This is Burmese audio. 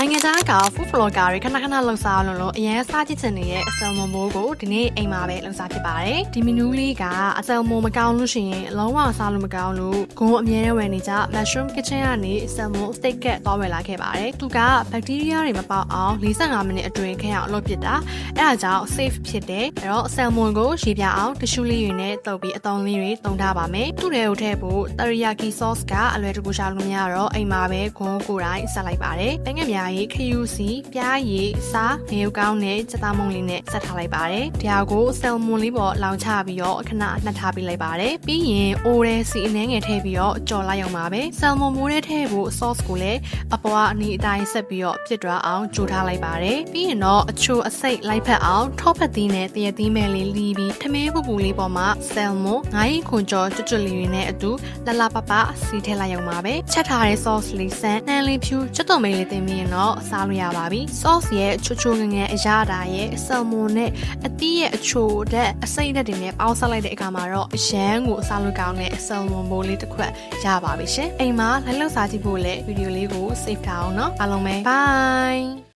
နိုင်ငံသားက food vlogger တွေခဏခဏလှုပ်ရှားလို့အရင်စားကြည့်ချင်နေရဲ့အဆယ်မွန်မိုးကိုဒီနေ့အိမ်မှာပဲလှုပ်ရှားဖြစ်ပါတယ်။ဒီမီနူးလေးကအဆယ်မွန်မကောင်းလို့ရှိရင်လုံးဝစားလို့မကောင်းလို့ဂုံအမြဲတမ်းဝယ်နေကြ mushroom kitchen ကနေအဆယ်မွန် steak ကသွားဝယ်လာခဲ့ပါတယ်။သူကဘက်တီးရီးယားတွေမပေါက်အောင်45မိနစ်အတွင်းခင်းအောင်လုပ်ပစ်တာ။အဲဒါကြောင့် safe ဖြစ်တယ်။အဲ့တော့အဆယ်မွန်ကိုရေပြအောင်တ िश ူးလေးတွေနဲ့တုပ်ပြီးအသွင်လေးတွေတုံထားပါမယ်။သူ့ထဲကိုထည့်ဖို့ teriyaki sauce ကအလွယ်တကူရှာလို့မရတော့အိမ်မှာပဲဂုံကိုယ်တိုင်ဆက်လိုက်ပါတယ်။တငယ်များရေးခရူးစီပြားရည်စားငရုတ်ကောင်းနဲ့စက်သားမုံလေးနဲ့ဆက်ထားလိုက်ပါတယ်။ဒီဟာကိုဆယ်မွန်လေးပေါ်လောင်ချပြီးတော့အခဏနှက်ထားပေးလိုက်ပါတယ်။ပြီးရင်အိုးထဲစီအနှဲငယ်ထည့်ပြီးတော့ကြော်လိုက်အောင်ပါပဲ။ဆယ်မွန်မိုးထဲထည့်ဖို့ sauce ကိုလည်းအပေါ်အနီးအတိုင်းဆက်ပြီးတော့ပြစ်သွားအောင်ကြိုထားလိုက်ပါတယ်။ပြီးရင်တော့အချိုအစိတ်လိုက်ဖက်အောင်ထော့ဖက်သီးနဲ့တရက်သီးမဲလေးလီးပြီးထမင်းပူပူလေးပေါ်မှာဆယ်မွန်ငိုင်းခွန်ကြော်ကျွတ်ကျွတ်လေးတွေနဲ့အတူလလပပစီထည့်လိုက်အောင်ပါပဲ။ချက်ထားတဲ့ sauce လေးဆန်နှမ်းလေးဖြူကျွတ်တော်မိန်လေးတင်ပြီးရင်တော့စားလို့ရပါပြီ။ sauce ရဲ့ချိုချိုငငယ်အရာတာရဲ့ဆယ်မွန်နဲ့အသီးရဲ့အချိုတဲ့အစိမ့်ဓာတ်တွေနဲ့ပေါင်းဆက်လိုက်တဲ့အခါမှာတော့အရန်ကိုအစားလို့ကောင်းတဲ့ဆယ်မွန်ဘိုးလေးတစ်ခွက်ရပါပြီရှင်။အိမ်မှာလှလှစားကြည့်ဖို့လည်းဗီဒီယိုလေးကို save ထားအောင်နော်။အားလုံးပဲ bye